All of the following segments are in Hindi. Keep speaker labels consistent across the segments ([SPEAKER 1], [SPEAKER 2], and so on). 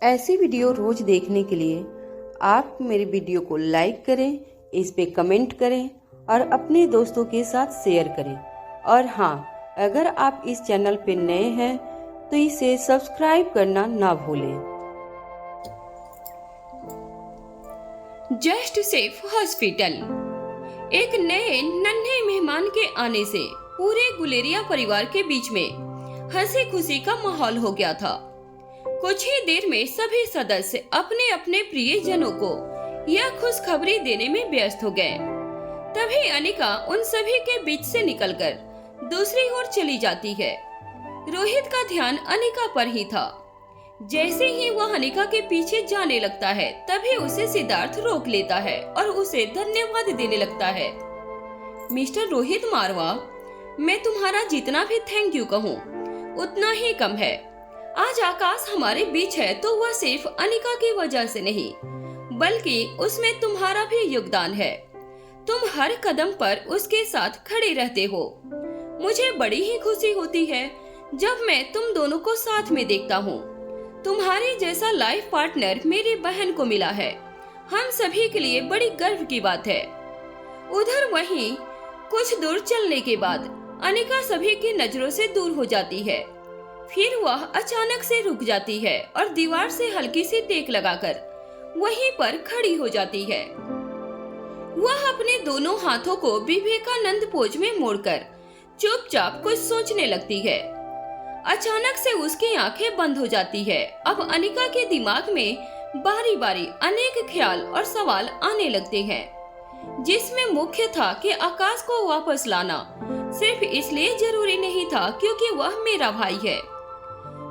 [SPEAKER 1] ऐसी वीडियो रोज देखने के लिए आप मेरे वीडियो को लाइक करें, इस पे कमेंट करें और अपने दोस्तों के साथ शेयर करें। और हाँ, अगर आप इस चैनल पे नए हैं तो इसे सब्सक्राइब करना ना भूलें।
[SPEAKER 2] Just safe hospital. एक नए नन्हे मेहमान के आने से पूरे गुलेरिया परिवार के बीच में हंसी खुशी का माहौल हो गया था। कुछ ही देर में सभी सदस्य अपने अपने प्रियजनों को यह खुशखबरी देने में व्यस्त हो गए। तभी अनिका उन सभी के बीच से निकलकर दूसरी ओर चली जाती है। रोहित का ध्यान अनिका पर ही था। जैसे ही वह अनिका के पीछे जाने लगता है तभी उसे सिद्धार्थ रोक लेता है और उसे धन्यवाद देने लगता है। मिस्टर रोहित मारवा, मैं तुम्हारा जितना भी थैंक यू कहूँ उतना ही कम है। आज आकाश हमारे बीच है तो वह सिर्फ अनिका की वजह से नहीं बल्कि उसमें तुम्हारा भी योगदान है। तुम हर कदम पर उसके साथ खड़े रहते हो। मुझे बड़ी ही खुशी होती है जब मैं तुम दोनों को साथ में देखता हूँ। तुम्हारे जैसा लाइफ पार्टनर मेरी बहन को मिला है। हम सभी के लिए बड़ी गर्व की बात है। उधर वहीं कुछ दूर चलने के बाद अनिका सभी की नजरों से दूर हो जाती है। फिर वह अचानक से रुक जाती है और दीवार से हल्की सी टेक लगाकर वहीं पर खड़ी हो जाती है। वह अपने दोनों हाथों को विवेकानंद पोज में मोड़कर चुपचाप कुछ सोचने लगती है। अचानक से उसकी आंखें बंद हो जाती है। अब अनिका के दिमाग में बारी बारी अनेक ख्याल और सवाल आने लगते हैं, जिसमें मुख्य था कि आकाश को वापस लाना सिर्फ इसलिए जरूरी नहीं था क्योंकि वह मेरा भाई है,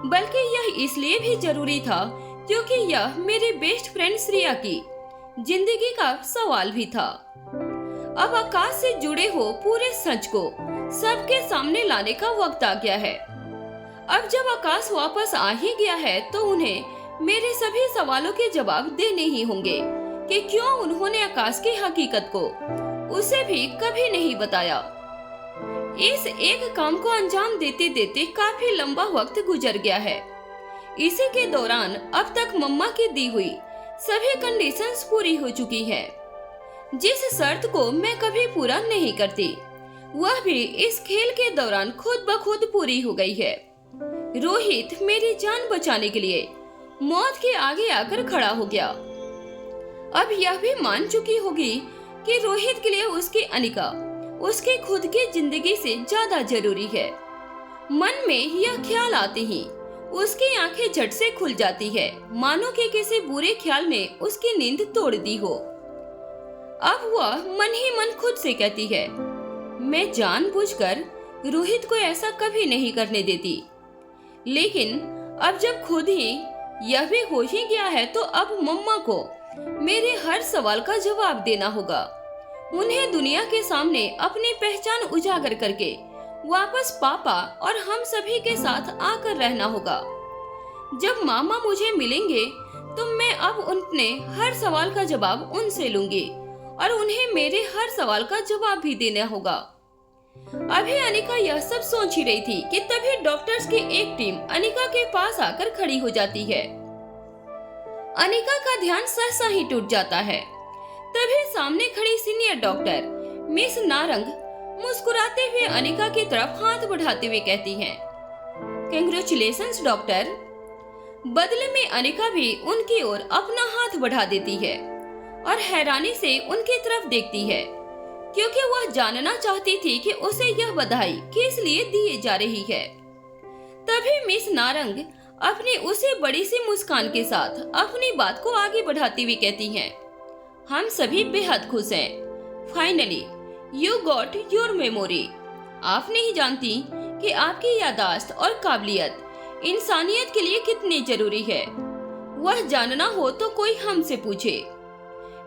[SPEAKER 2] बल्कि यह इसलिए भी जरूरी था क्योंकि यह मेरी बेस्ट फ्रेंड श्रेया की जिंदगी का सवाल भी था। अब आकाश से जुड़े हो पूरे सच को सबके सामने लाने का वक्त आ गया है। अब जब आकाश वापस आ ही गया है तो उन्हें मेरे सभी सवालों के जवाब देने ही होंगे कि क्यों उन्होंने आकाश की हकीकत को उसे भी कभी नहीं बताया। इस एक काम को अंजाम देते देते काफी लंबा वक्त गुजर गया है। इसी के दौरान अब तक मम्मा की दी हुई सभी कंडीशंस पूरी हो चुकी है। जिस शर्त को मैं कभी पूरा नहीं करती वह भी इस खेल के दौरान खुद ब खुद पूरी हो गई है। रोहित मेरी जान बचाने के लिए मौत के आगे आकर खड़ा हो गया। अब यह भी मान चुकी होगी कि रोहित के लिए उसकी अनिका उसकी खुद की जिंदगी से ज्यादा जरूरी है। मन में यह ख्याल आते ही उसकी आंखें झट से खुल जाती है, मानो कि किसी बुरे ख्याल ने उसकी नींद तोड़ दी हो। अब वह मन ही मन खुद से कहती है, मैं जानबूझकर रोहित को ऐसा कभी नहीं करने देती। लेकिन अब जब खुद ही यह भी हो ही गया है तो अब मम्मा को मेरे हर सवाल का जवाब देना होगा। उन्हें दुनिया के सामने अपनी पहचान उजागर करके वापस पापा और हम सभी के साथ आकर रहना होगा। जब मामा मुझे मिलेंगे तो मैं अब उनने हर सवाल का जवाब उनसे लूंगी और उन्हें मेरे हर सवाल का जवाब भी देना होगा। अभी अनिका यह सब सोच ही रही थी कि तभी डॉक्टर्स की एक टीम अनिका के पास आकर खड़ी हो जाती है। अनिका का ध्यान सहसा ही टूट जाता है। तभी सामने खड़ी सीनियर डॉक्टर मिस नारंग मुस्कुराते हुए अनिका की तरफ हाथ बढ़ाते हुए कहती हैं, कांग्रेचुलेशंस डॉक्टर। बदले में अनिका भी उनकी ओर अपना हाथ बढ़ा देती है और हैरानी से उनकी तरफ देखती है, क्योंकि वह जानना चाहती थी कि उसे यह बधाई किस लिए दी जा रही है। तभी मिस नारंग अपनी उसी बड़ी सी मुस्कान के साथ अपनी बात को आगे बढ़ाती हुई कहती हैं, हम सभी बेहद खुश हैं। Finally you got your memory. आप नहीं जानती कि आपकी याददाश्त और काबिलियत इंसानियत के लिए कितनी जरूरी है। वह जानना हो तो कोई हमसे पूछे।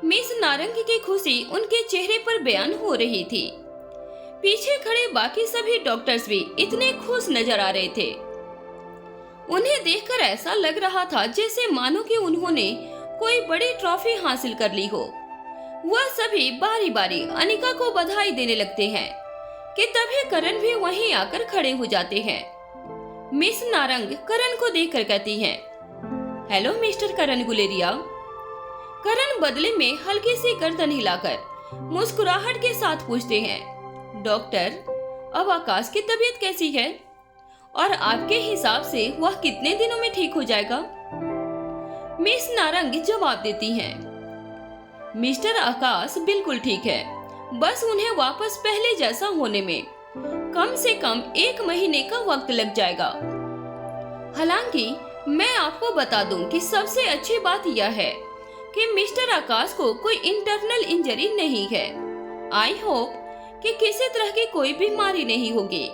[SPEAKER 2] मिस नारंग की खुशी उनके चेहरे पर बयान हो रही थी। पीछे खड़े बाकी सभी डॉक्टर्स भी इतने खुश नजर आ रहे थे। उन्हें देखकर ऐसा लग रहा था जैसे मानो कि उन्होंने कोई बड़ी ट्रॉफी हासिल कर ली हो। वह सभी बारी बारी अनिका को बधाई देने लगते हैं कि तभी करण भी वहीं आकर खड़े हो जाते हैं। मिस नारंग करण को देखकर कहती हैं, हेलो मिस्टर करण गुलेरिया। करण बदले में हल्की सी गर्दन हिलाकर मुस्कुराहट के साथ पूछते हैं, डॉक्टर, अब आकाश की तबीयत कैसी है और आपके हिसाब से वह कितने दिनों में ठीक हो जाएगा? मिस नारंग जवाब देती हैं, मिस्टर आकाश बिल्कुल ठीक है, बस उन्हें वापस पहले जैसा होने में कम से कम 1 महीने का वक्त लग जाएगा। हालांकि मैं आपको बता दूं कि सबसे अच्छी बात यह है कि मिस्टर आकाश को कोई इंटरनल इंजरी नहीं है। आई होप कि किसी तरह की कोई बीमारी नहीं होगी।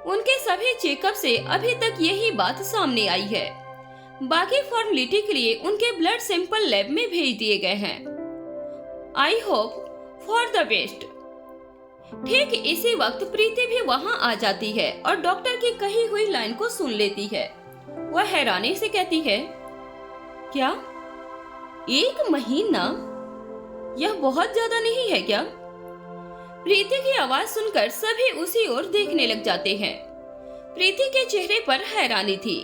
[SPEAKER 2] उनके सभी चेकअप से अभी तक यही बात सामने आई है। बाकी फॉर्मेलिटी के लिए उनके ब्लड सैंपल लैब में भेज दिए गए हैं। I hope for the best. ठीक इसी वक्त प्रीति भी वहां आ जाती है और डॉक्टर की कही हुई लाइन को सुन लेती है। वह हैरानी से कहती है, क्या 1 महीना? यह बहुत ज्यादा नहीं है क्या? प्रीति की आवाज सुनकर सभी उसी ओर देखने लग जाते हैं। प्रीति के चेहरे पर हैरानी थी।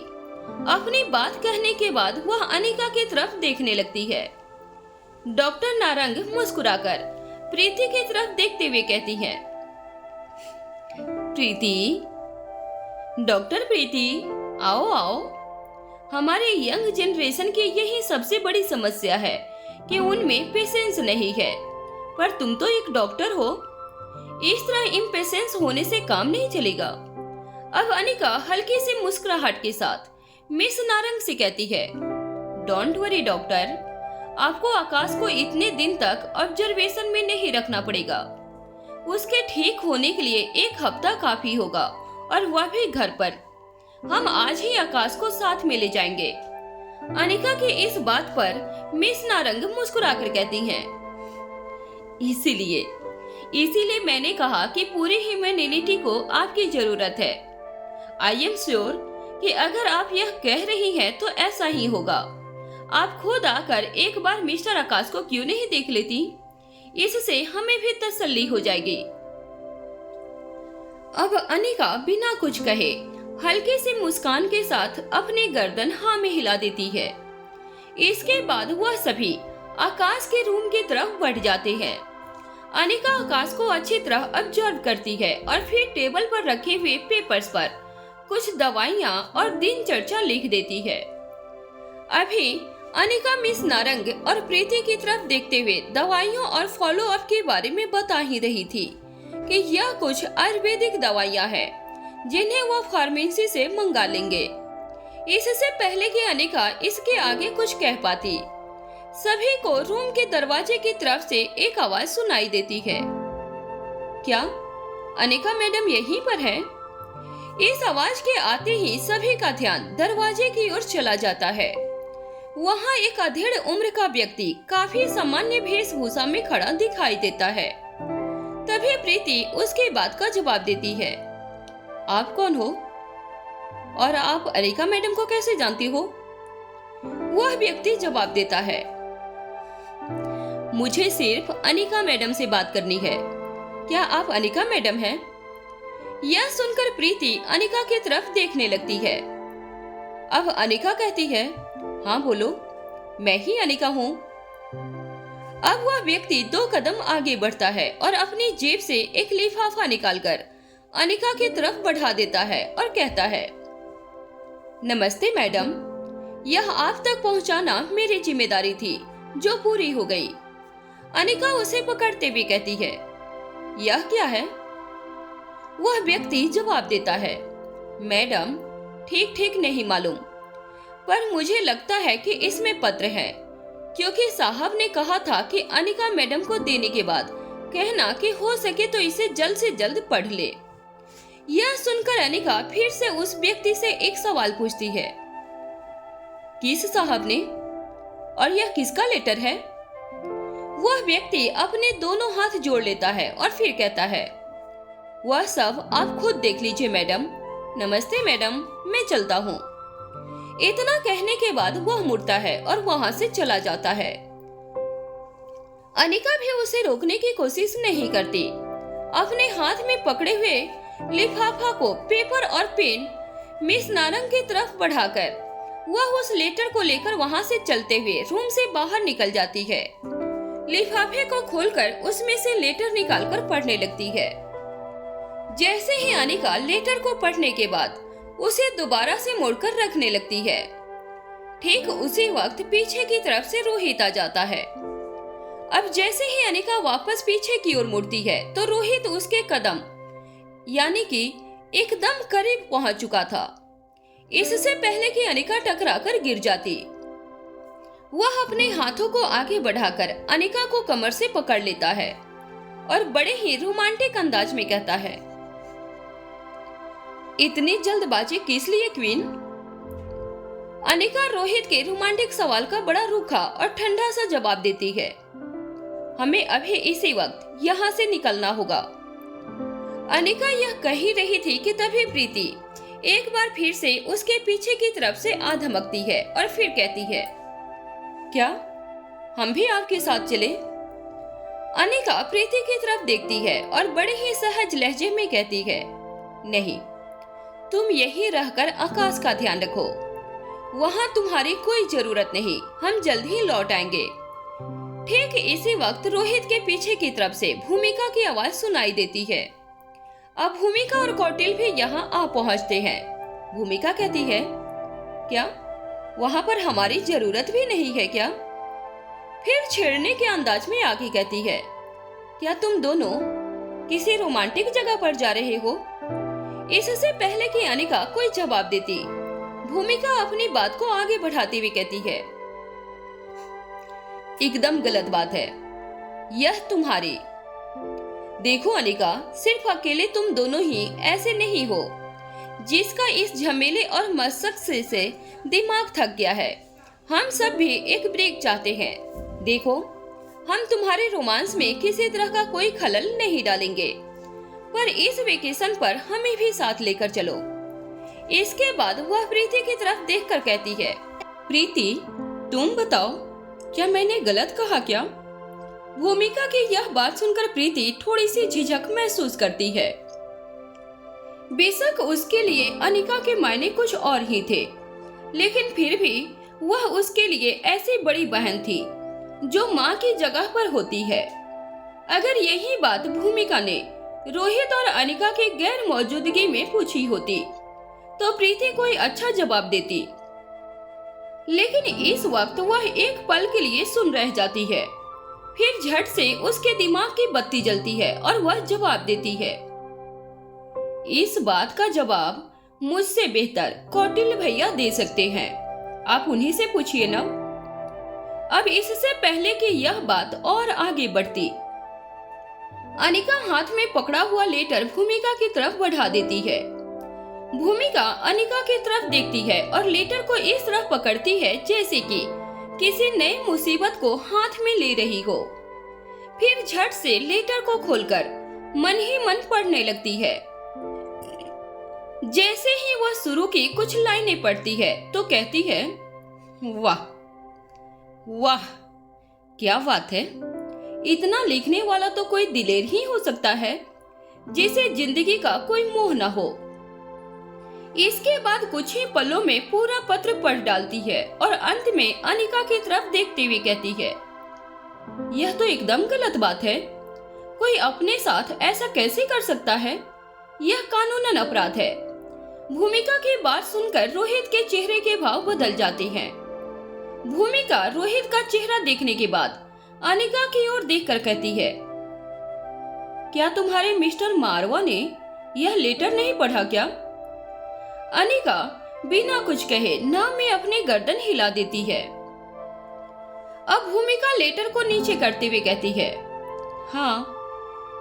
[SPEAKER 2] अपनी बात कहने के बाद वह अनिका की तरफ देखने लगती है। डॉक्टर नारंग मुस्कुराकर प्रीति की तरफ देखते हुए कहती है, प्रीति, डॉक्टर प्रीति, आओ आओ। हमारे यंग जनरेशन की यही सबसे बड़ी समस्या है कि उनमें पेशेंस नहीं है। पर तुम तो एक डॉक्टर हो, इस तरह इम्पेशेंस होने से काम नहीं चलेगा। अब अनिका हल्की सी मुस्कुराहट के साथ मिस नारंग से कहती है, डोंट वरी डॉक्टर, आपको आकाश को इतने दिन तक ऑब्जर्वेशन में नहीं रखना पड़ेगा। उसके ठीक होने के लिए 1 हफ्ता काफी होगा, और वह भी घर पर। हम आज ही आकाश को साथ में ले जाएंगे। अनिका की इस बात पर मिस नारंग मुस्कुराकर कहती हैं, इसीलिए मैंने कहा कि पूरी ह्यूमैनिटी को आपकी जरूरत है। आई एम श्योर कि अगर आप यह कह रही हैं तो ऐसा ही होगा। आप खुद आकर एक बार मिस्टर आकाश को क्यों नहीं देख लेती? इससे हमें भी तसल्ली हो जाएगी। अब अनिका बिना कुछ कहे हल्की सी मुस्कान के साथ अपनी गर्दन हाँ में हिला देती है। इसके बाद वह सभी आकाश के रूम की तरफ बढ़ जाते हैं। अनिका आकाश को अच्छी तरह ऑब्जर्व करती है और फिर टेबल पर रखे हुए पेपर्स पर कुछ दवाइयाँ और दिनचर्या लिख देती है। अभी अनिका मिस नारंग और प्रीति की तरफ देखते हुए दवाइयों और फॉलो अप के बारे में बता ही रही थी कि यह कुछ आयुर्वेदिक दवाइयाँ हैं जिन्हें वो फार्मेसी से मंगा लेंगे। इससे पहले कि अनिका इसके आगे कुछ कह पाती, सभी को रूम के दरवाजे की तरफ से एक आवाज सुनाई देती है, क्या अनिका मैडम यहीं पर है? इस आवाज के आते ही सभी का ध्यान दरवाजे की ओर चला जाता है। वहाँ एक अधेड़ उम्र का व्यक्ति काफी सामान्य वेशभूषा में खड़ा दिखाई देता है। तभी प्रीति उसकी बात का जवाब देती है, आप कौन हो और आप अनिका मैडम को कैसे जानती हो? वह व्यक्ति जवाब देता है, मुझे सिर्फ अनिका मैडम से बात करनी है। क्या आप अनिका मैडम हैं? यह सुनकर प्रीति अनिका की तरफ देखने लगती है। अब अनिका कहती है, हाँ बोलो, मैं ही अनिका हूँ। अब वह व्यक्ति 2 कदम आगे बढ़ता है और अपनी जेब से एक लिफाफा निकालकर अनिका की तरफ बढ़ा देता है और कहता है, नमस्ते मैडम, यह आप तक पहुंचाना मेरी जिम्मेदारी थी जो पूरी हो गई। अनिका उसे पकड़ते हुए कहती है, यह क्या है? वह व्यक्ति जवाब देता है, मैडम ठीक नहीं मालूम, पर मुझे लगता है कि इसमें पत्र है, क्योंकि साहब ने कहा था कि अनिका मैडम को देने के बाद कहना कि हो सके तो इसे जल्द से जल्द पढ़ ले। यह सुनकर अनिका फिर से उस व्यक्ति से एक सवाल पूछती है, किस साहब ने और यह किसका लेटर है? वह व्यक्ति अपने दोनों हाथ जोड़ लेता है और फिर कहता है, वह सब आप खुद देख लीजिए मैडम। नमस्ते मैडम, मैं चलता हूँ। इतना कहने के बाद वह मुड़ता है और वहां से चला जाता है। अनिका भी उसे रोकने की कोशिश नहीं करती। अपने हाथ में पकड़े हुए लिफाफा को पेपर और पेन मिस नारंग की तरफ बढ़ाकर वह उस लेटर को लेकर वहां से चलते हुए रूम से बाहर निकल जाती है। लिफाफे को खोलकर उसमें से लेटर निकालकर पढ़ने लगती है। जैसे ही अनिका लेटर को पढ़ने के बाद उसे दोबारा से मोड़कर रखने लगती है, ठीक उसी वक्त पीछे की तरफ से रोहित आ जाता है। अब जैसे ही अनिका वापस पीछे की ओर मुड़ती है तो रोहित उसके कदम यानी कि एकदम करीब पहुंच चुका था। इससे पहले कि अनिका टकराकर गिर जाती, वह अपने हाथों को आगे बढ़ाकर अनिका को कमर से पकड़ लेता है और बड़े ही रोमांटिक अंदाज में कहता है, इतनी जल्दबाजी किस लिए क्वीन? अनिका रोहित के रोमांटिक सवाल का बड़ा रूखा और ठंडा सा जवाब देती है, हमें अभी इसी वक्त यहाँ से निकलना होगा। अनिका यह कह ही रही थी कि तभी प्रीति एक बार फिर से उसके पीछे की तरफ से आ धमकती है और फिर कहती है, क्या हम भी आपके साथ चले? अनिका प्रीति की तरफ देखती है और बड़े ही सहज लहजे में कहती है, नहीं, तुम यहीं रहकर आकाश का ध्यान रखो, वहां तुम्हारी कोई जरूरत नहीं, हम जल्द ही लौट आएंगे। ठीक इसी वक्त रोहित के पीछे की तरफ से भूमिका की आवाज सुनाई देती है। अब भूमिका और कौटिल भी यहाँ आ पहुँचते हैं। भूमिका कहती है, क्या वहाँ पर हमारी जरूरत भी नहीं है क्या? फिर छेड़ने के अंदाज में आगे कहती है, क्या तुम दोनों किसी रोमांटिक जगह पर जा रहे हो? इससे पहले कि अनिका कोई जवाब देती, भूमिका अपनी बात को आगे बढ़ाती हुई कहती है, एकदम गलत बात है यह तुम्हारी। देखो अनिका, सिर्फ अकेले तुम दोनों ही ऐसे नहीं हो जिसका इस झमेले और मशक्कत से दिमाग थक गया है। हम सब भी एक ब्रेक चाहते हैं। देखो, हम तुम्हारे रोमांस में किसी तरह का कोई खलल नहीं डालेंगे, पर इस वेकेशन पर हमें भी साथ लेकर चलो। इसके बाद वह प्रीति की तरफ देखकर कहती है, प्रीति तुम बताओ, क्या मैंने गलत कहा क्या? भूमिका की यह बात सुनकर प्रीति थोड़ी सी झिझक महसूस करती है। बेशक उसके लिए अनिका के मायने कुछ और ही थे, लेकिन फिर भी वह उसके लिए ऐसी बड़ी बहन थी जो माँ की जगह पर होती है। अगर यही बात भूमिका ने रोहित और अनिका की गैर मौजूदगी में पूछी होती तो प्रीति कोई अच्छा जवाब देती, लेकिन इस वक्त वह एक पल के लिए सुन रह जाती है। फिर झट से उसके दिमाग की बत्ती जलती है और वह जवाब देती है, इस बात का जवाब मुझसे बेहतर कौटिल्य भैया दे सकते हैं, आप उन्हीं से पूछिए ना। अब इससे पहले कि यह बात और आगे बढ़ती, अनिका हाथ में पकड़ा हुआ लेटर भूमिका की तरफ बढ़ा देती है। भूमिका अनिका की तरफ देखती है और लेटर को इस तरह पकड़ती है जैसे कि किसी नई मुसीबत को हाथ में ले रही हो। फिर झट से लेटर को खोलकर मन ही मन पढ़ने लगती है। जैसे ही वह शुरू की कुछ लाइनें पढ़ती है तो कहती है, वाह वाह, क्या बात है, इतना लिखने वाला तो कोई दिलेर ही हो सकता है जिसे जिंदगी का कोई मोह न हो। इसके बाद कुछ ही पलों में पूरा पत्र पढ़ डालती है और अंत में अनिका की तरफ देखते हुए कहती है, यह तो एकदम गलत बात है, कोई अपने साथ ऐसा कैसे कर सकता है, यह कानूनन अपराध है। भूमिका की बात सुनकर रोहित के चेहरे के भाव बदल जाते हैं। भूमिका रोहित का चेहरा देखने के बाद अनिका की ओर देखकर कहती है, क्या तुम्हारे मिस्टर मारवा ने यह लेटर नहीं पढ़ा क्या? अनिका बिना कुछ कहे ना में अपनी गर्दन हिला देती है। अब भूमिका लेटर को नीचे करते हुए कहती है, हाँ,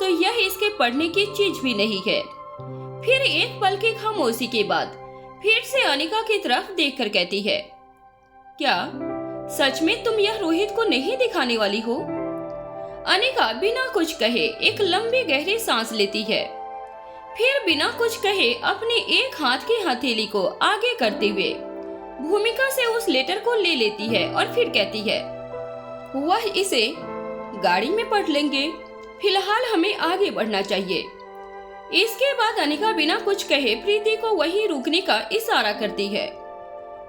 [SPEAKER 2] तो यह इसके पढ़ने की चीज भी नहीं है। फिर एक पल की खामोशी के बाद फिर से अनिका की तरफ देखकर कहती है, क्या सच में तुम यह रोहित को नहीं दिखाने वाली हो? अनिका बिना कुछ कहे एक लंबी गहरी सांस लेती है। फिर बिना कुछ कहे अपने एक हाथ की हथेली को आगे करते हुए भूमिका से उस लेटर को ले लेती है और फिर कहती है, वह इसे गाड़ी में पढ़ लेंगे, फिलहाल हमें आगे बढ़ना चाहिए। इसके बाद अनिका बिना कुछ कहे प्रीति को वहीं रुकने का इशारा करती है।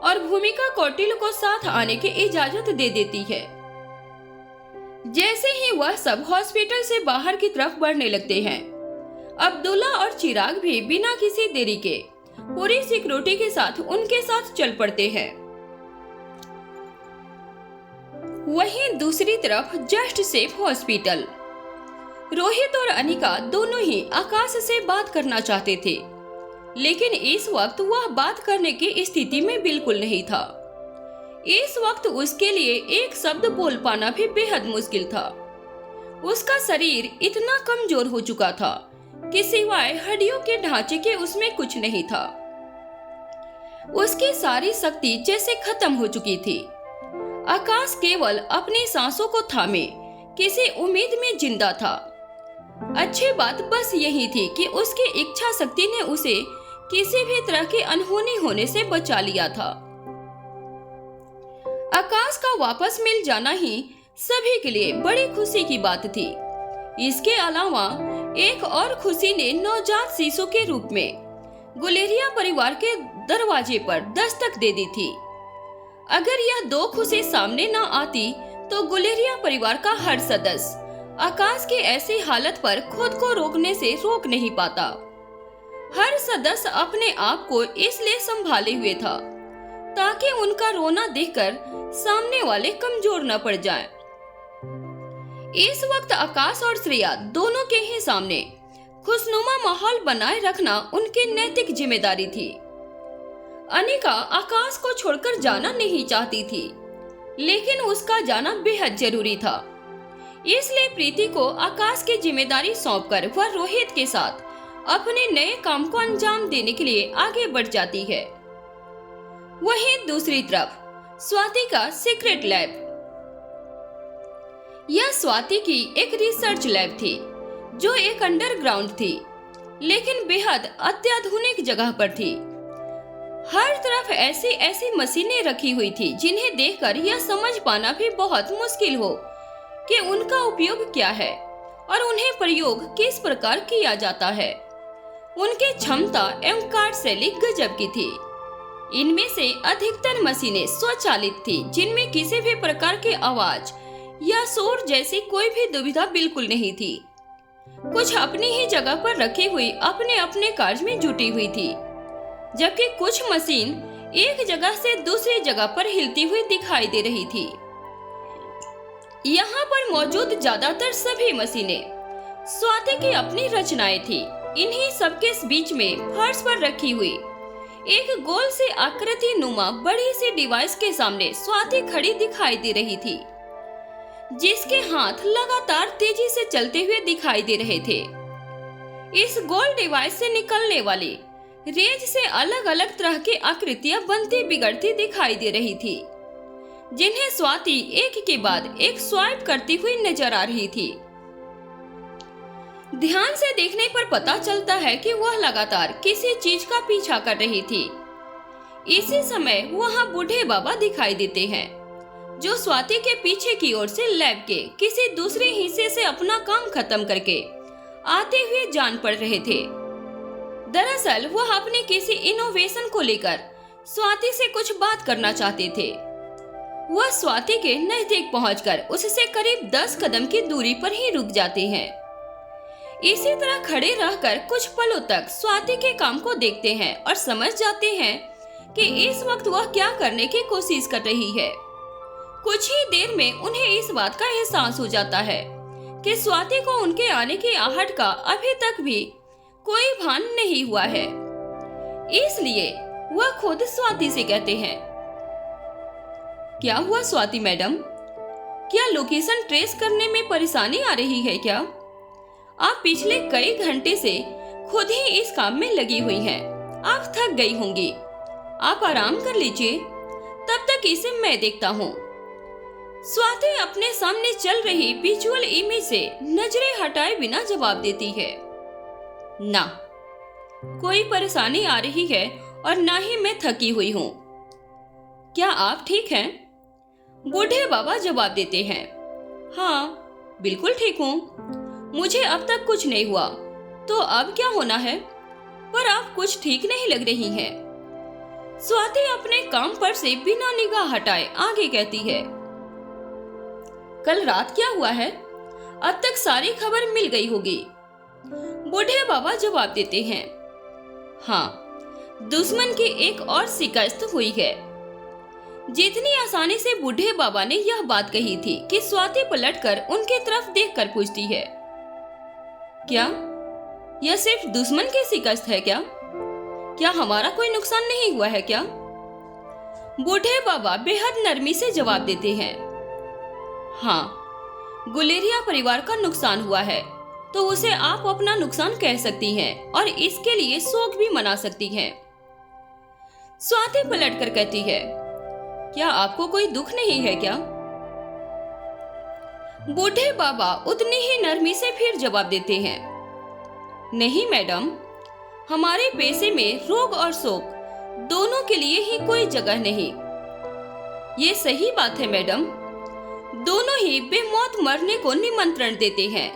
[SPEAKER 2] और भूमिका कौटिल्य को साथ आने की इजाजत दे देती है। जैसे ही वह सब हॉस्पिटल से बाहर की तरफ बढ़ने लगते हैं, अब्दुल्ला और चिराग भी बिना किसी देरी के पूरी सिक्योरिटी के साथ उनके साथ चल पड़ते हैं। वहीं दूसरी तरफ जस्ट सेफ हॉस्पिटल, रोहित और अनिका दोनों ही आकाश से बात करना चाहते थे, लेकिन इस वक्त वह बात करने की स्थिति में बिल्कुल नहीं था। इस वक्त उसके लिए एक शब्द बोल पाना भी बेहद मुश्किल था। उसका शरीर इतना कमजोर हो चुका था कि सिवाय हड्डियों के ढांचे के उसमें कुछ नहीं था। उसकी सारी शक्ति जैसे खत्म हो चुकी थी। आकाश केवल अपनी सांसों को थामे किसी उम्मीद में जिंदा था। अच्छी बात बस यही थी कि उसकी इच्छा शक्ति ने उसे किसी भी तरह की अनहोनी होने से बचा लिया था। आकाश का वापस मिल जाना ही सभी के लिए बड़ी खुशी की बात थी। इसके अलावा एक और खुशी ने नवजात शिशु के रूप में गुलेरिया परिवार के दरवाजे पर दस्तक दे दी थी। अगर यह दो खुशी सामने न आती तो गुलेरिया परिवार का हर सदस्य आकाश की ऐसी हालत पर खुद को रोकने से रोक नहीं पाता। हर सदस्य अपने आप को इसलिए संभाले हुए था ताकि उनका रोना देखकर सामने वाले कमजोर न पड़ जाएं। इस वक्त आकाश और श्रेया दोनों के ही सामने खुशनुमा माहौल बनाए रखना उनकी नैतिक जिम्मेदारी थी। अनिका आकाश को छोड़कर जाना नहीं चाहती थी, लेकिन उसका जाना बेहद जरूरी था। इसलिए प्रीति को आकाश की जिम्मेदारी सौंपकर वह रोहित के साथ अपने नए काम को अंजाम देने के लिए आगे बढ़ जाती है। वहीं दूसरी तरफ स्वाति का सीक्रेट लैब। यह स्वाति की एक रिसर्च लैब थी जो एक अंडरग्राउंड थी, लेकिन बेहद अत्याधुनिक जगह पर थी। हर तरफ ऐसी ऐसी मशीनें रखी हुई थी जिन्हें देखकर यह समझ पाना भी बहुत मुश्किल हो कि उनका उपयोग क्या है और उन्हें प्रयोग किस प्रकार किया जाता है। उनकी क्षमता एवं कार्यशैली गजब की थी। इनमें से अधिकतर मशीनें स्वचालित थी, जिनमें किसी भी प्रकार की आवाज या शोर जैसी कोई भी दुविधा बिल्कुल नहीं थी। कुछ अपनी ही जगह पर रखी हुई अपने अपने कार्य में जुटी हुई थी, जबकि कुछ मशीन एक जगह से दूसरी जगह पर हिलती हुई दिखाई दे रही थी। यहाँ पर मौजूद ज्यादातर सभी मशीनें स्वाति की अपनी रचनाएं थी। इन्हीं सबके बीच में फर्श पर रखी हुई एक गोल से आकृति नुमा बड़ी सी डिवाइस के सामने स्वाति खड़ी दिखाई दे रही थी, जिसके हाथ लगातार तेजी से चलते हुए दिखाई दे रहे थे। इस गोल डिवाइस से निकलने वाली रेज से अलग अलग तरह की आकृतियां बनती बिगड़ती दिखाई दे रही थी, जिन्हें स्वाति एक के बाद एक स्वाइप करती हुई नजर आ रही थी। ध्यान से देखने पर पता चलता है कि वह लगातार किसी चीज का पीछा कर रही थी। इसी समय वहां बूढ़े बाबा दिखाई देते हैं, जो स्वाति के पीछे की ओर से लैब के किसी दूसरे हिस्से से अपना काम खत्म करके आते हुए जान पड़ रहे थे। दरअसल वह अपने किसी इनोवेशन को लेकर स्वाति से कुछ बात करना चाहते थे। वह स्वाति के नजदीक पहुंचकर उससे करीब 10 कदम की दूरी पर ही रुक जाते हैं। इसी तरह खड़े रहकर कुछ पलों तक स्वाति के काम को देखते हैं और समझ जाते हैं कि इस वक्त वह क्या करने की कोशिश कर रही है। कुछ ही देर में उन्हें इस बात का एहसास हो जाता है कि स्वाति को उनके आने की आहट का अभी तक भी कोई भान नहीं हुआ है। इसलिए वह खुद स्वाति से कहते हैं, क्या हुआ स्वाति मैडम? क्या लोकेशन ट्रेस करने में परेशानी आ रही है क्या? आप पिछले कई घंटे से खुद ही इस काम में लगी हुई हैं। आप थक गई होंगी। आप आराम कर लीजिए, तब तक इसे मैं देखता हूँ। स्वाति अपने सामने चल रही विजुअल इमेज से नजरें हटाए बिना जवाब देती है, ना कोई परेशानी आ रही है और ना ही मैं थकी हुई हूँ। क्या आप ठीक हैं? बूढ़े बाबा जवाब देते हैं, हाँ बिल्कुल ठीक हूँ। मुझे अब तक कुछ नहीं हुआ, तो अब क्या होना है? पर आप कुछ ठीक नहीं लग रही हैं। स्वाति अपने काम पर से बिना निगाह हटाए आगे कहती है, कल रात क्या हुआ है? अब तक सारी खबर मिल गई होगी। बूढ़े बाबा जवाब देते हैं, हाँ, दुश्मन की एक और शिकस्त हुई है। जितनी आसानी से बूढ़े बाबा ने यह बात कही थी कि स्वाति पलटकर उनके तरफ देखकर पूछती है, क्या यह सिर्फ दुश्मन की शिकस्त है क्या? क्या हमारा कोई नुकसान नहीं हुआ है क्या? बूढ़े बाबा बेहद नरमी से जवाब देते हैं, हाँ, गुलेरिया परिवार का नुकसान हुआ है तो उसे आप अपना नुकसान कह सकती हैं और इसके लिए शोक भी मना सकती हैं। स्वाति पलटकर कहती है, क्या आपको कोई दुख नहीं है क्या? बूढ़े बाबा उतनी ही नरमी से फिर जवाब देते हैं, नहीं मैडम, हमारे पैसे में रोग और शोक दोनों के लिए ही कोई जगह नहीं। ये सही बात है मैडम, दोनों ही बेमौत मरने को निमंत्रण देते हैं।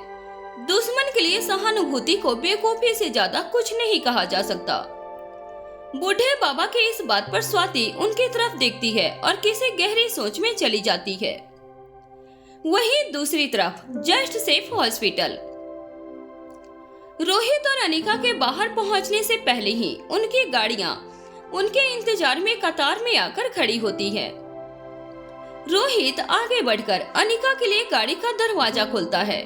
[SPEAKER 2] दुश्मन के लिए सहानुभूति को बेवकूफी से ज्यादा कुछ नहीं कहा जा सकता। बूढ़े बाबा के इस बात पर स्वाति उनकी तरफ देखती है और किसी गहरी सोच में चली जाती है। वहीं दूसरी तरफ जस्ट सेफ हॉस्पिटल। रोहित और अनिका के बाहर पहुंचने से पहले ही उनकी गाड़ियां उनके इंतजार में कतार में आकर खड़ी होती है। रोहित आगे बढ़कर अनिका के लिए गाड़ी का दरवाजा खोलता है।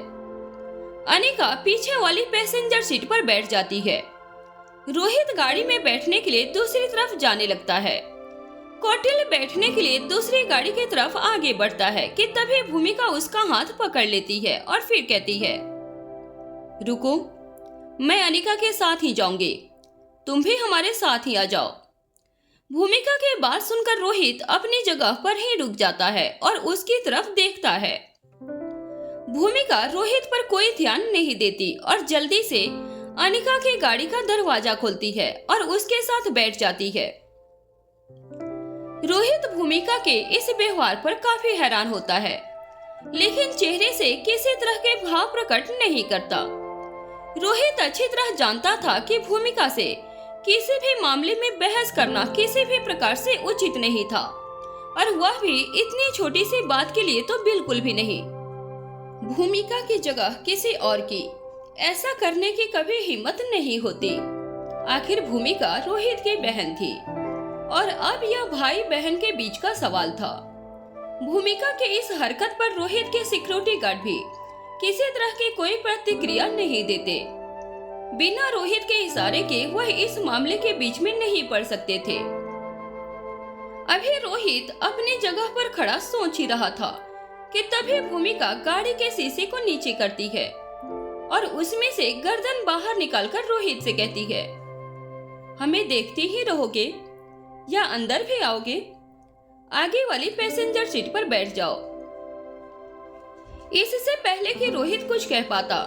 [SPEAKER 2] अनिका पीछे वाली पैसेंजर सीट पर बैठ जाती है। रोहित गाड़ी में बैठने के लिए दूसरी तरफ जाने लगता है। कौटिल्य बैठने के लिए दूसरी गाड़ी की तरफ आगे बढ़ता है कि तभी भूमिका उसका हाथ पकड़ लेती है और फिर कहती है, रुको, मैं अनिका के साथ ही जाऊंगी, तुम भी हमारे साथ ही आ जाओ। भूमिका की बात सुनकर रोहित अपनी जगह पर ही रुक जाता है और उसकी तरफ देखता है। भूमिका रोहित पर कोई ध्यान नहीं देती और जल्दी से अनिका की गाड़ी का दरवाजा खोलती है और उसके साथ बैठ जाती है। रोहित भूमिका के इस व्यवहार पर काफी हैरान होता है, लेकिन चेहरे से किसी तरह के भाव प्रकट नहीं करता। रोहित अच्छी तरह जानता था कि भूमिका से किसी भी मामले में बहस करना किसी भी प्रकार से उचित नहीं था, और वह भी इतनी छोटी सी बात के लिए तो बिल्कुल भी नहीं। भूमिका की जगह किसी और की ऐसा करने की कभी हिम्मत नहीं होती। आखिर भूमिका रोहित की बहन थी और अब यह भाई बहन के बीच का सवाल था। भूमिका के इस हरकत पर रोहित के सिक्योरिटी गार्ड भी किसी तरह की कोई प्रतिक्रिया नहीं देते। बिना रोहित के इशारे के वह इस मामले के बीच में नहीं पड़ सकते थे। अभी रोहित अपनी जगह पर खड़ा सोच ही रहा था कि तभी भूमिका गाड़ी के शीशे को नीचे करती है और उसमें से गर्दन बाहर निकालकर रोहित से कहती है, हमें देखते ही रहोगे या अंदर भी आओगे? आगे वाली पैसेंजर सीट पर बैठ जाओ। इससे पहले कि रोहित कुछ कह पाता,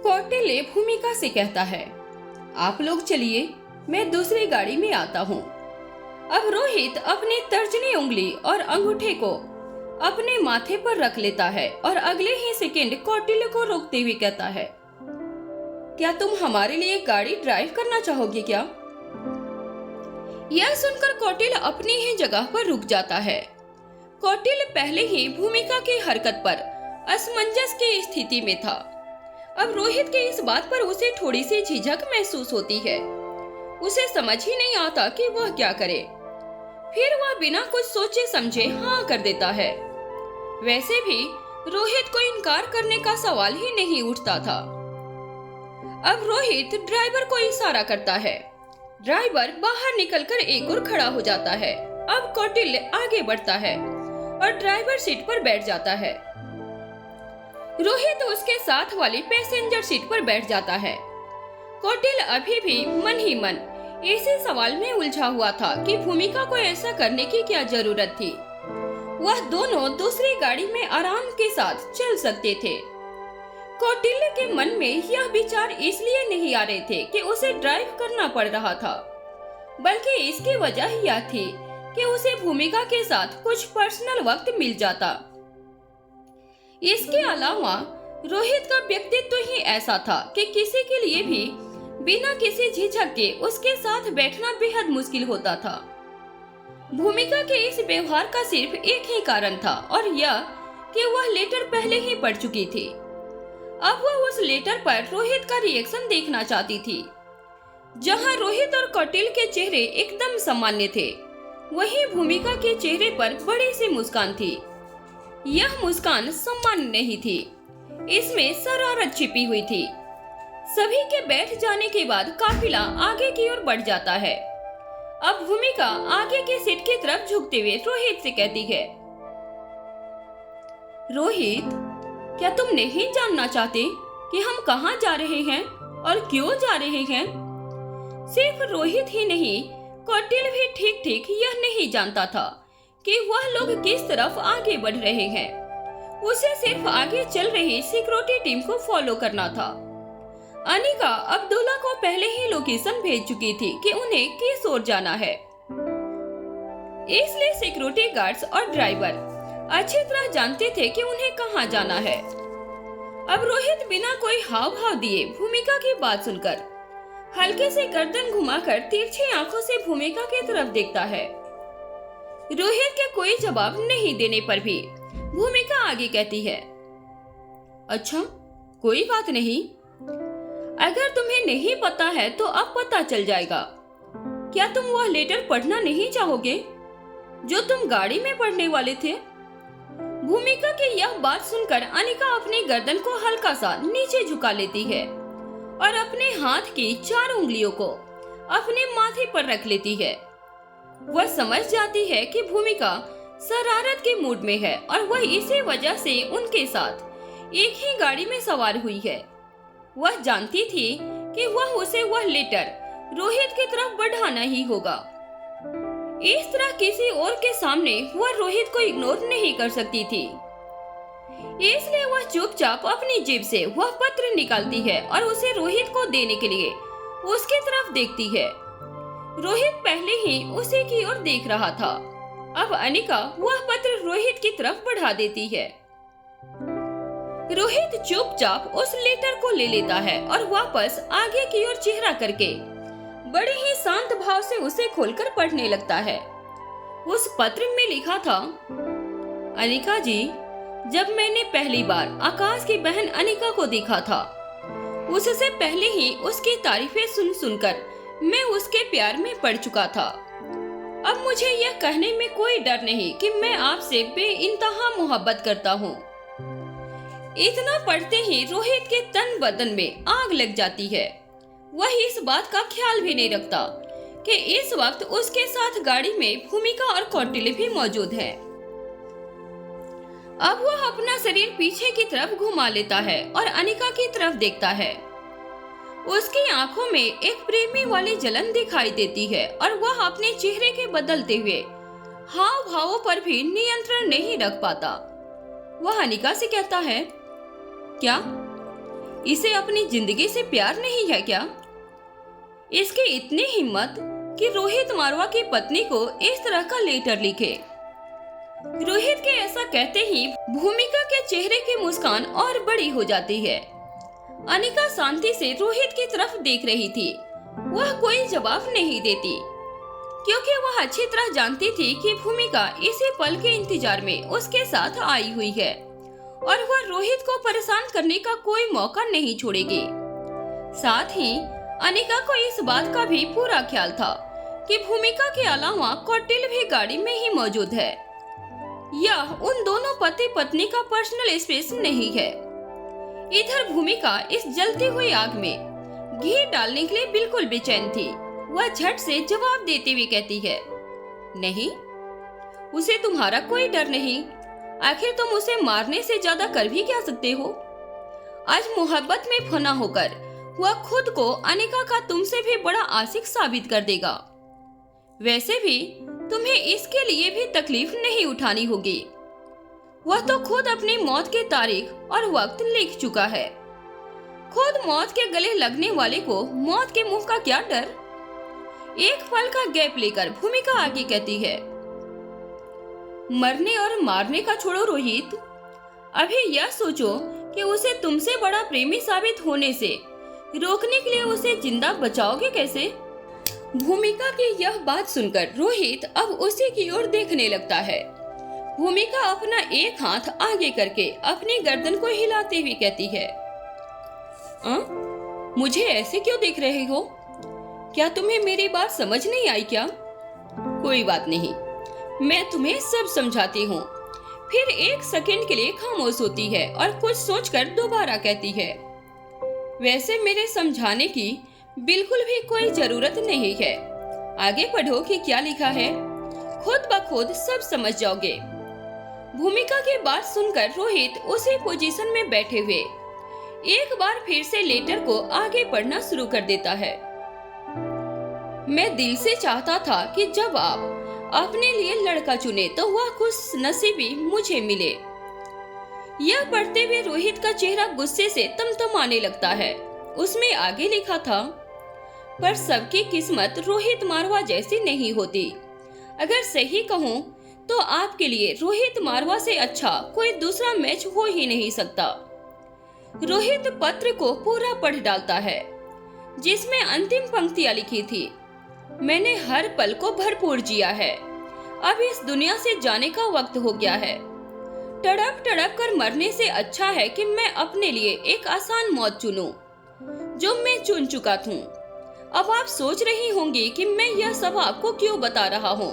[SPEAKER 2] कौटिल्य भूमिका से कहता है, आप लोग चलिए, मैं दूसरी गाड़ी में आता हूँ। अब रोहित अपनी तर्जनी उंगली और अंगूठे को अपने माथे पर रख लेता है और अगले ही सेकंड कौटिल्य को रोकते हुए कहता है, क्या तुम हमारे लिए गाड़ी ड्राइव करना चाहोगे क्या? यह सुनकर कौटिल्य अपनी ही जगह पर रुक जाता है। कौटिल्य पहले ही भूमिका की हरकत पर असमंजस की स्थिति में था। अब रोहित के इस बात पर उसे थोड़ी सी झिझक महसूस होती है। उसे समझ ही नहीं आता कि वह क्या करे। फिर वह बिना कुछ सोचे समझे हाँ कर देता है। वैसे भी रोहित को इनकार करने का सवाल ही नहीं उठता था। अब रोहित ड्राइवर को इशारा करता है। ड्राइवर बाहर निकलकर एक और खड़ा हो जाता है। अब कौटिल्य आगे बढ़ता है और ड्राइवर सीट पर बैठ जाता है। रोहित उसके साथ वाली पैसेंजर सीट पर बैठ जाता है। कौटिल्य अभी भी मन ही मन इसी सवाल में उलझा हुआ था कि भूमिका को ऐसा करने की क्या जरूरत थी। वह दोनों दूसरी गाड़ी में आराम के साथ चल सकते थे। कौटिल्य के मन में यह विचार इसलिए नहीं आ रहे थे कि उसे ड्राइव करना पड़ रहा था, बल्कि इसकी वजह यह थी कि उसे भूमिका के साथ कुछ पर्सनल वक्त मिल जाता। इसके अलावा रोहित का व्यक्तित्व ही ऐसा था कि किसी के लिए भी बिना किसी झिझक के उसके साथ बैठना बेहद मुश्किल होता था। भूमिका के इस व्यवहार का सिर्फ एक ही कारण था और यह कि वह लेटर पहले ही पढ़ चुकी थी। अब वह उस लेटर पर रोहित का रिएक्शन देखना चाहती थी। जहां रोहित और कौटिल्य के चेहरे एकदम सामान्य थे, वहीं भूमिका के चेहरे पर बड़ी सी मुस्कान थी। यह मुस्कान सामान्य नहीं थी, इसमें शरारत छिपी हुई थी। सभी के बैठ जाने के बाद काफिला आगे की ओर बढ़ जाता है। अब भूमिका आगे के सीट की तरफ झुकते हुए रोहित से कहती है, रोहित, क्या तुम नहीं जानना चाहते कि हम कहाँ जा रहे हैं और क्यों जा रहे हैं? सिर्फ रोहित ही नहीं, कौटिल्य भी ठीक ठीक यह नहीं जानता था कि वह लोग किस तरफ आगे बढ़ रहे हैं। उसे सिर्फ आगे चल रही सिक्योरिटी टीम को फॉलो करना था। अनिका अब्दुल्ला को पहले ही लोकेशन भेज चुकी थी कि उन्हें किस ओर जाना है, इसलिए सिक्योरिटी गार्ड्स और ड्राइवर अच्छी तरह जानते थे कि उन्हें कहां जाना है। अब रोहित बिना कोई हाव भाव दिए भूमिका की बात सुनकर हल्के से गर्दन घुमाकर तिरछी आंखों से भूमिका की तरफ देखता है। रोहित के कोई जवाब नहीं देने पर भी भूमिका आगे कहती है, अच्छा, कोई बात नहीं। अगर तुम्हें नहीं पता है तो अब पता चल जाएगा। क्या तुम वह लेटर पढ़ना नहीं चाहोगे जो तुम गाड़ी में पढ़ने वाले थे? भूमिका की यह बात सुनकर अनिका अपनी गर्दन को हल्का सा नीचे झुका लेती है और अपने हाथ की 4 उंगलियों को अपने माथे पर रख लेती है। वह समझ जाती है कि भूमिका शरारत के मूड में है और वह इसी वजह से उनके साथ एक ही गाड़ी में सवार हुई है। वह जानती थी कि वह लेटर रोहित की तरफ बढ़ाना ही होगा। इस तरह किसी और के सामने वह रोहित को इग्नोर नहीं कर सकती थी, इसलिए वह चुपचाप अपनी जेब से वह पत्र निकालती है और उसे रोहित को देने के लिए उसकी तरफ देखती है। रोहित पहले ही उसी की ओर देख रहा था। अब अनिका वह पत्र रोहित की तरफ बढ़ा देती है। रोहित चुपचाप उस लेटर को ले लेता है और वापस आगे की ओर चेहरा करके बड़े ही शांत भाव से उसे खोलकर पढ़ने लगता है। उस पत्र में लिखा था, अनिका जी, जब मैंने पहली बार आकाश की बहन अनिका को देखा था, उससे पहले ही उसकी तारीफें सुन सुनकर मैं उसके प्यार में पड़ चुका था। अब मुझे यह कहने में कोई डर नहीं कि मैं आपसे बेइंतहा मोहब्बत करता हूँ। इतना पढ़ते ही रोहित के तन बदन में आग लग जाती है। वह इस बात का ख्याल भी नहीं रखता कि इस वक्त उसके साथ गाड़ी में भूमिका और कौटिल्य भी मौजूद है। अब वह अपना शरीर पीछे की तरफ घुमा लेता है और अनिका की तरफ देखता है। उसकी आंखों में एक प्रेमी वाली जलन दिखाई देती है और वह अपने चेहरे के बदलते हुए हाव भावों पर भी नियंत्रण नहीं रख पाता। वह अनिका से कहता है, क्या इसे अपनी जिंदगी से प्यार नहीं है क्या? इसकी इतनी हिम्मत कि रोहित मारवा की पत्नी को इस तरह का लेटर लिखे। रोहित के ऐसा कहते ही भूमिका के चेहरे की मुस्कान और बड़ी हो जाती है। अनिका शांति से रोहित की तरफ देख रही थी। वह कोई जवाब नहीं देती क्योंकि वह अच्छी तरह जानती थी कि भूमिका इसी पल के इंतजार में उसके साथ आई हुई है और वह रोहित को परेशान करने का कोई मौका नहीं छोड़ेगी। साथ ही अनिका को इस बात का भी पूरा ख्याल था कि भूमिका के अलावा कौटिल्य भी गाड़ी में ही मौजूद है। यह उन दोनों पति पत्नी का पर्सनल स्पेस नहीं है। इधर भूमिका इस जलती हुई आग में घी डालने के लिए बिल्कुल बेचैन थी। वह झट से जवाब देते हुए कहती है, नहीं, उसे तुम्हारा कोई डर नहीं। आखिर तुम उसे मारने से ज्यादा कर भी क्या सकते हो? आज मोहब्बत में फना होकर वह खुद को अनिका का तुमसे भी बड़ा आशिक साबित कर देगा। वैसे भी तुम्हें इसके लिए भी तकलीफ नहीं उठानी होगी। वह तो खुद अपनी मौत की तारीख और वक्त लिख चुका है। खुद मौत के गले लगने वाले को मौत के मुंह का क्या डर? एक पल का गैप लेकर भूमिका आगे कहती है, मरने और मारने का छोड़ो रोहित, अभी यह सोचो कि उसे तुमसे बड़ा प्रेमी साबित होने से रोकने के लिए उसे जिंदा बचाओगे कैसे? भूमिका की यह बात सुनकर रोहित अब उसी की ओर देखने लगता है। भूमिका अपना एक हाथ आगे करके अपनी गर्दन को हिलाते हुए कहती है, मुझे ऐसे क्यों देख रहे हो? क्या तुम्हें मेरी बात समझ नहीं आई क्या? कोई बात नहीं, मैं तुम्हें सब समझाती हूँ। फिर एक सेकंड के लिए खामोश होती है और कुछ सोचकर दोबारा कहती है, वैसे मेरे समझाने की बिल्कुल भी कोई जरूरत नहीं है। आगे पढ़ो कि क्या लिखा है, खुद ब खुद सब समझ जाओगे। भूमिका की बात सुनकर रोहित उसी पोजीशन में बैठे हुए एक बार फिर से लेटर को आगे पढ़ना शुरू कर देता है। मैं दिल से चाहता था कि जब आप अपने लिए लड़का चुने तो वह खुश नसीबी मुझे मिले। यह पढ़ते हुए रोहित का चेहरा गुस्से से तमतमाने लगता है। उसमें आगे लिखा था, पर सबकी किस्मत रोहित मारवा जैसी नहीं होती। अगर सही कहूँ तो आपके लिए रोहित मारवा से अच्छा कोई दूसरा मैच हो ही नहीं सकता। रोहित पत्र को पूरा पढ़ डालता है, जिसमें अंतिम पंक्तियां लिखी थी, मैंने हर पल को भरपूर जिया है, अब इस दुनिया से जाने का वक्त हो गया है। तड़प तड़प कर मरने से अच्छा है कि मैं अपने लिए एक आसान मौत चुनूं, जो मैं चुन चुका हूँ। अब आप सोच रही होंगी कि मैं यह सब आपको क्यों बता रहा हूँ।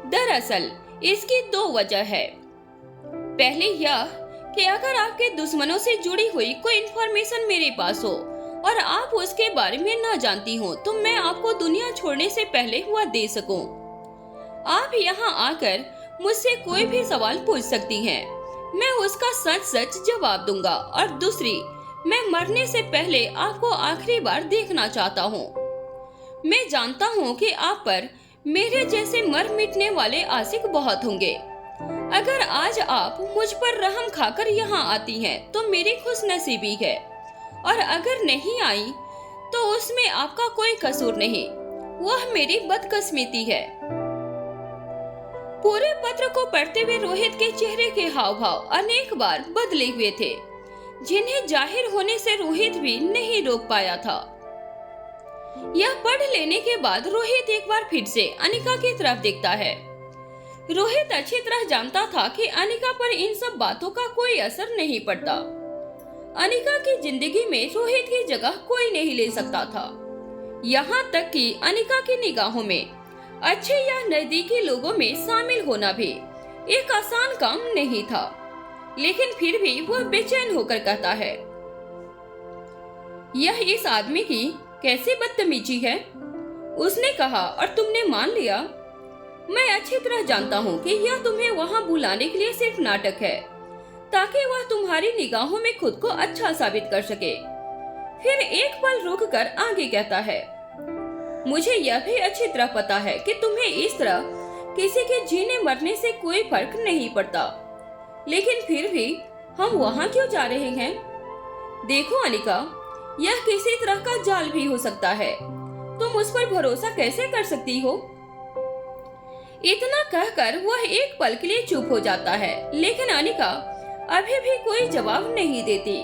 [SPEAKER 2] दरअसल इसकी दो वजह है। पहले यह कि अगर आपके दुश्मनों से जुड़ी हुई कोई इंफॉर्मेशन मेरे पास हो और आप उसके बारे में ना जानती हो तो मैं आपको दुनिया छोड़ने से पहले वह दे सकूं। आप यहाँ आकर मुझसे कोई भी सवाल पूछ सकती हैं, मैं उसका सच सच जवाब दूंगा। और दूसरी, मैं मरने से पहले आपको आखिरी बार देखना चाहता हूँ। मैं जानता हूँ कि आप पर मेरे जैसे मर मिटने वाले आशिक बहुत होंगे। अगर आज आप मुझ पर रहम खाकर यहाँ आती हैं तो मेरी खुशनसीबी है, और अगर नहीं आई तो उसमें आपका कोई कसूर नहीं, वह मेरी बदकिस्मती है। पूरे पत्र को पढ़ते हुए रोहित के चेहरे के हाव भाव अनेक बार बदले हुए थे, जिन्हें जाहिर होने से रोहित भी नहीं रोक पाया था। यह पढ़ लेने के बाद रोहित एक बार फिर से अनिका की तरफ देखता है। रोहित अच्छी तरह जानता था कि अनिका पर इन सब बातों का कोई असर नहीं पड़ता। अनिका की जिंदगी में रोहित की जगह कोई नहीं ले सकता था। यहाँ तक कि अनिका की निगाहों में अच्छे या नजदीकी लोगों में शामिल होना भी एक आसान काम नहीं था। लेकिन फिर भी वह बेचैन होकर कहता है, यह इस आदमी की कैसी बदतमीजी है। उसने कहा और तुमने मान लिया। मैं अच्छी तरह जानता हूँ कि यह तुम्हें वहाँ बुलाने के लिए सिर्फ नाटक है, ताकि वह तुम्हारी निगाहों में खुद को अच्छा साबित कर सके। फिर एक पल रुक कर आगे कहता है, मुझे यह भी अच्छी तरह पता है कि तुम्हें इस तरह किसी के जीने मरने से कोई फर्क नहीं पड़ता, लेकिन फिर भी हम वहाँ क्यों जा रहे हैं? देखो अनिका, यह किसी तरह का जाल भी हो सकता है। तुम उस पर भरोसा कैसे कर सकती हो? इतना कहकर वह एक पल के लिए चुप हो जाता है, लेकिन अनिका अभी भी कोई जवाब नहीं देती।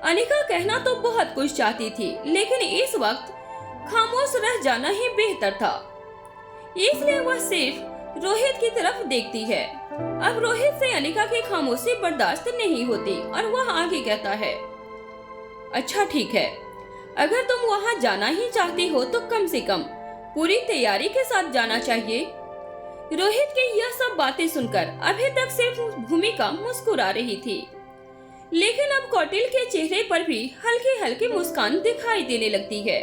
[SPEAKER 2] अनिका कहना तो बहुत कुछ चाहती थी, लेकिन इस वक्त खामोश रह जाना ही बेहतर था। इसलिए वह सिर्फ रोहित की तरफ देखती है। अब रोहित से अनिका की खामोशी बर्दाश्त नहीं होती और वह आगे कहता है, अच्छा ठीक है, अगर तुम वहाँ जाना ही चाहती हो तो कम से कम पूरी तैयारी के साथ जाना चाहिए। रोहित की यह सब बातें सुनकर अभी तक सिर्फ भूमिका मुस्कुरा रही थी, लेकिन अब कौटिल के चेहरे पर भी हल्की हल्की मुस्कान दिखाई देने लगती है।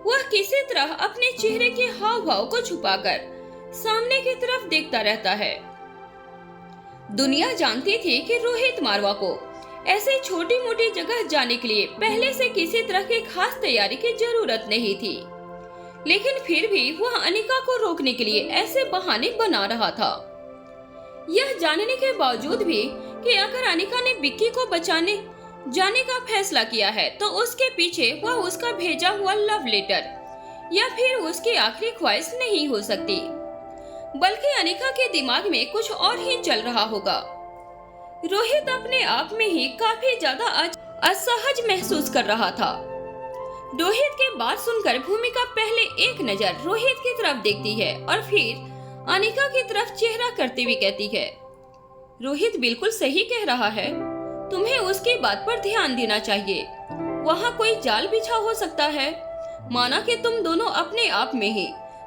[SPEAKER 2] वह किसी तरह अपने चेहरे के हाव भाव को छुपाकर सामने की तरफ देखता रहता है। दुनिया जानती थी कि रोहित मारवा को ऐसे छोटी मोटी जगह जाने के लिए पहले से किसी तरह की खास तैयारी की जरूरत नहीं थी, लेकिन फिर भी वह अनिका को रोकने के लिए ऐसे बहाने बना रहा था। यह जानने के बावजूद भी कि अगर अनिका ने विक्की को बचाने जाने का फैसला किया है तो उसके पीछे वह उसका भेजा हुआ लव लेटर या फिर उसकी आखिरी ख्वाहिश नहीं हो सकती, बल्कि अनिका के दिमाग में कुछ और ही चल रहा होगा। रोहित अपने आप में ही काफी ज्यादा असहज महसूस कर रहा था। रोहित के बात सुनकर भूमिका पहले एक नजर रोहित की तरफ देखती है और फिर अनिका की तरफ चेहरा करते हुए कहती है, रोहित बिल्कुल सही कह रहा है, तुम्हें उसकी बात पर ध्यान देना चाहिए। वहाँ कोई जाल बिछा हो सकता है। माना कि तुम दोनों अपने आप में ही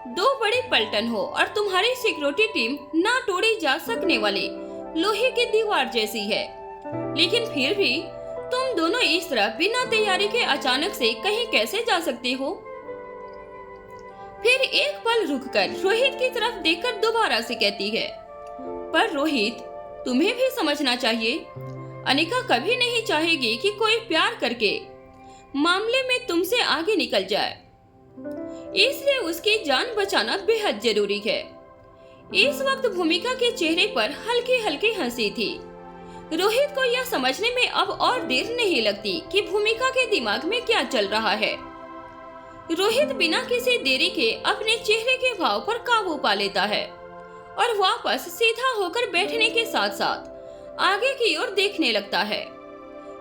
[SPEAKER 2] दो बड़ी पलटन हो और तुम्हारी सिक्योरिटी टीम ना तोड़ी जा सकने वाली लोहे की दीवार जैसी है, लेकिन फिर भी तुम दोनों इस तरह बिना तैयारी के अचानक से कहीं कैसे जा सकते हो? फिर एक पल रुककर रोहित की तरफ देखकर दोबारा से कहती है, पर रोहित तुम्हें भी समझना चाहिए, अनिका कभी नहीं चाहेगी कि कोई प्यार करके मामले में तुमसे आगे निकल जाए, इसलिए उसकी जान बचाना बेहद जरूरी है। इस वक्त भूमिका के चेहरे पर हल्की हल्की हंसी थी। रोहित को यह समझने में अब और देर नहीं लगती कि भूमिका के दिमाग में क्या चल रहा है। रोहित बिना किसी देरी के अपने चेहरे के भाव पर काबू पा लेता है और वापस सीधा होकर बैठने के साथ साथ आगे की ओर देखने लगता है।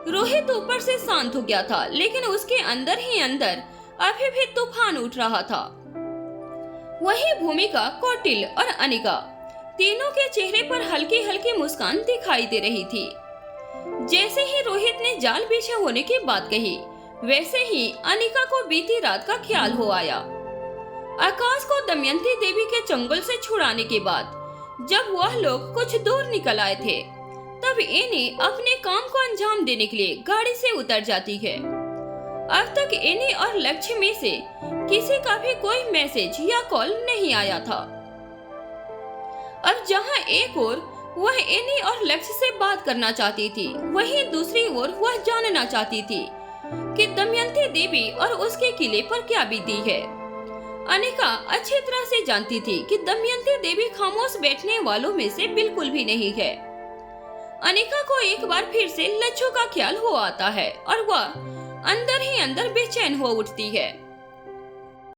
[SPEAKER 2] रोहित ऊपर से शांत हो गया था, लेकिन उसके अंदर ही अंदर अभी भी तूफान उठ रहा था। वही भूमिका, कौटिल्य और अनिका तीनों के चेहरे पर हल्की हल्की मुस्कान दिखाई दे रही थी। जैसे ही रोहित ने जाल बिछे होने की बात कही, वैसे ही अनिका को बीती रात का ख्याल हो आया। आकाश को दमयंती देवी के चंगुल से छुड़ाने के बाद जब वह लोग कुछ दूर निकल आए थे, तब एनी अपने काम को अंजाम देने के लिए गाड़ी से उतर जाती है। अब तक एनी और लक्ष्य में से किसी का भी कोई मैसेज या कॉल नहीं आया था। अब जहां एक ओर वह एनी और लक्ष्य से बात करना चाहती थी, वहीं दूसरी ओर वह जानना चाहती थी कि दमयंती देवी और उसके किले पर क्या बीती है। अनिका अच्छी तरह से जानती थी कि दमयंती देवी खामोश बैठने वालों में से बिल्कुल भी नहीं है। अनिका को एक बार फिर से लच्छू का ख्याल हो आता है और वह अंदर ही अंदर बेचैन हो उठती है।